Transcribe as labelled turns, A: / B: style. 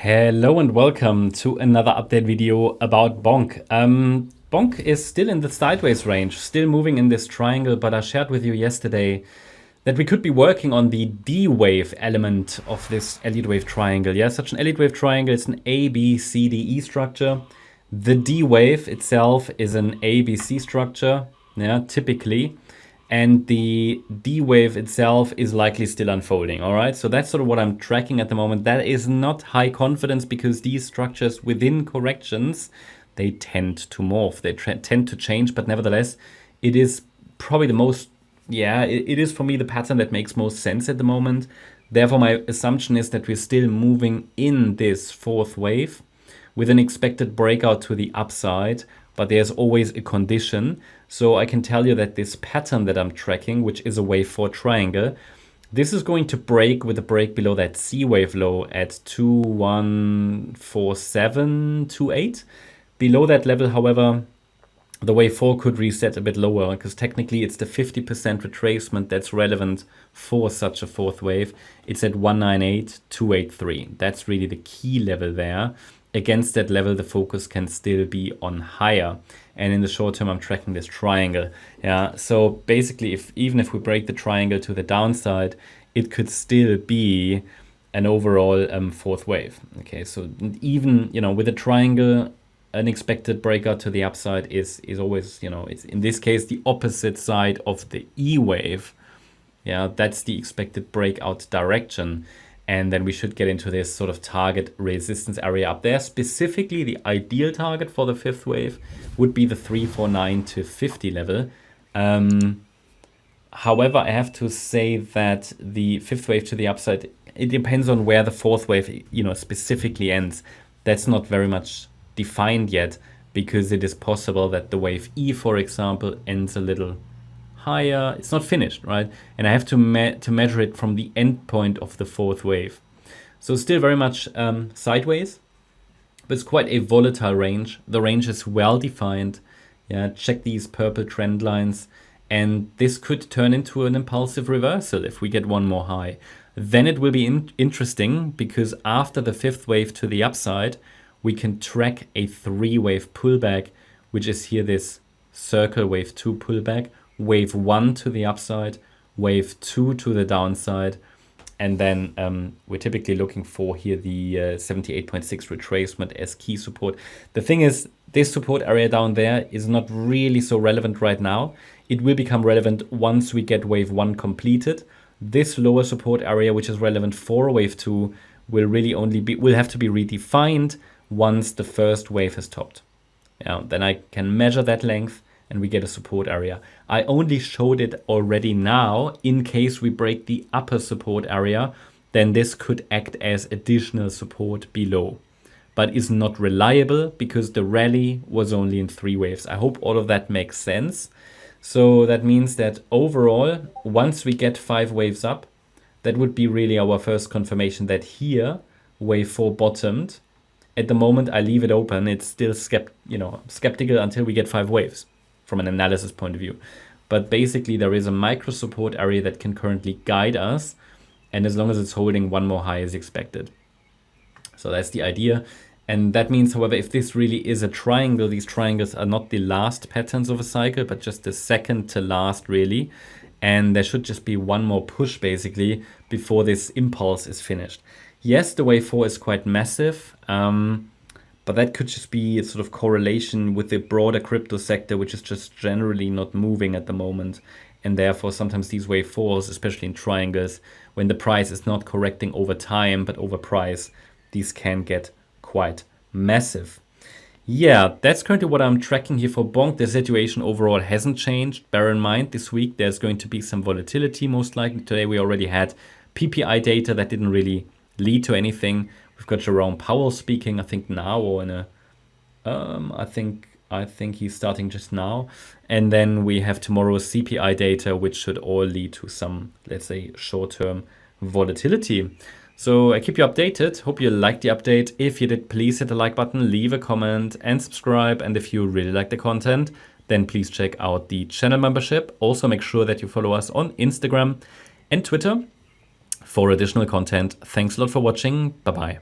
A: Hello and welcome to another update video about Bonk. Bonk is still in the sideways range, still moving in this triangle, but I shared with you yesterday that we could be working on the D wave element of this Elliott wave triangle. Yeah, such an Elliott wave triangle is an A, B, C, D, E structure. The D wave itself is an A, B, C structure, yeah, typically. And the D wave itself is likely still unfolding. All right, so that's sort of what I'm tracking at the moment. That is not high confidence because these structures within corrections, they tend to morph, they tend to change, but nevertheless, it is probably the most, it is for me the pattern that makes most sense at the moment. Therefore, my assumption is that we're still moving in this fourth wave with an expected breakout to the upside, but there's always a condition. So I can tell you that this pattern that I'm tracking, which is a wave 4 triangle, this is going to break with a break below that C wave low at 214728. Below that level, however, the wave 4 could reset a bit lower because technically it's the 50% retracement that's relevant for such a fourth wave. It's at 198283. That's really the key level there. Against that level, the focus can still be on higher. And in the short term, I'm tracking this triangle. Yeah. So basically, even if we break the triangle to the downside, it could still be an overall fourth wave. Okay. So even, with a triangle, an expected breakout to the upside is always, it's in this case, the opposite side of the E wave. Yeah. That's the expected breakout direction. And then we should get into this sort of target resistance area up there. Specifically, the ideal target for the fifth wave would be the 349 to 50 level. However, I have to say that the fifth wave to the upside, it depends on where the fourth wave, specifically ends. That's not very much defined yet because it is possible that the wave E, for example, ends a little higher. It's not finished, right? And I have to measure it from the end point of the fourth wave. So still very much sideways, but it's quite a volatile range. The range is well defined. Yeah, check these purple trend lines, and this could turn into an impulsive reversal if we get one more high. Then it will be interesting because after the fifth wave to the upside, we can track a 3-wave pullback, which is here this circle wave 2 pullback. Wave 1 to the upside, wave 2 to the downside, and then we're typically looking for here the 78.6 retracement as key support. The thing is, this support area down there is not really so relevant right now. It will become relevant once we get wave 1 completed. This lower support area, which is relevant for wave 2, will have to be redefined once the first wave has topped. Then I can measure that length and we get a support area. I only showed it already now in case we break the upper support area, then this could act as additional support below, but is not reliable because the rally was only in 3 waves. I hope all of that makes sense. So that means that overall, once we get 5 waves up, that would be really our first confirmation that here, wave 4 bottomed. At the moment, I leave it open. It's still skeptical until we get 5 waves. From an analysis point of view. But basically there is a micro support area that can currently guide us, and as long as it's holding, one more high is expected. So that's the idea. And that means, however, if this really is a triangle, these triangles are not the last patterns of a cycle, but just the second to last really. And there should just be one more push basically before this impulse is finished. Yes, the wave 4 is quite massive. But that could just be a sort of correlation with the broader crypto sector, which is just generally not moving at the moment. And therefore, sometimes these wave 4s, especially in triangles, when the price is not correcting over time, but over price, these can get quite massive. Yeah, that's currently what I'm tracking here for Bonk. The situation overall hasn't changed. Bear in mind, this week there's going to be some volatility, most likely. Today we already had PPI data that didn't really lead to anything. We've got Jerome Powell speaking, I think now, or in a, I think he's starting just now. And then we have tomorrow's CPI data, which should all lead to some, let's say, short-term volatility. So I keep you updated. Hope you liked the update. If you did, please hit the like button, leave a comment and subscribe. And if you really like the content, then please check out the channel membership. Also make sure that you follow us on Instagram and Twitter for additional content. Thanks a lot for watching. Bye-bye.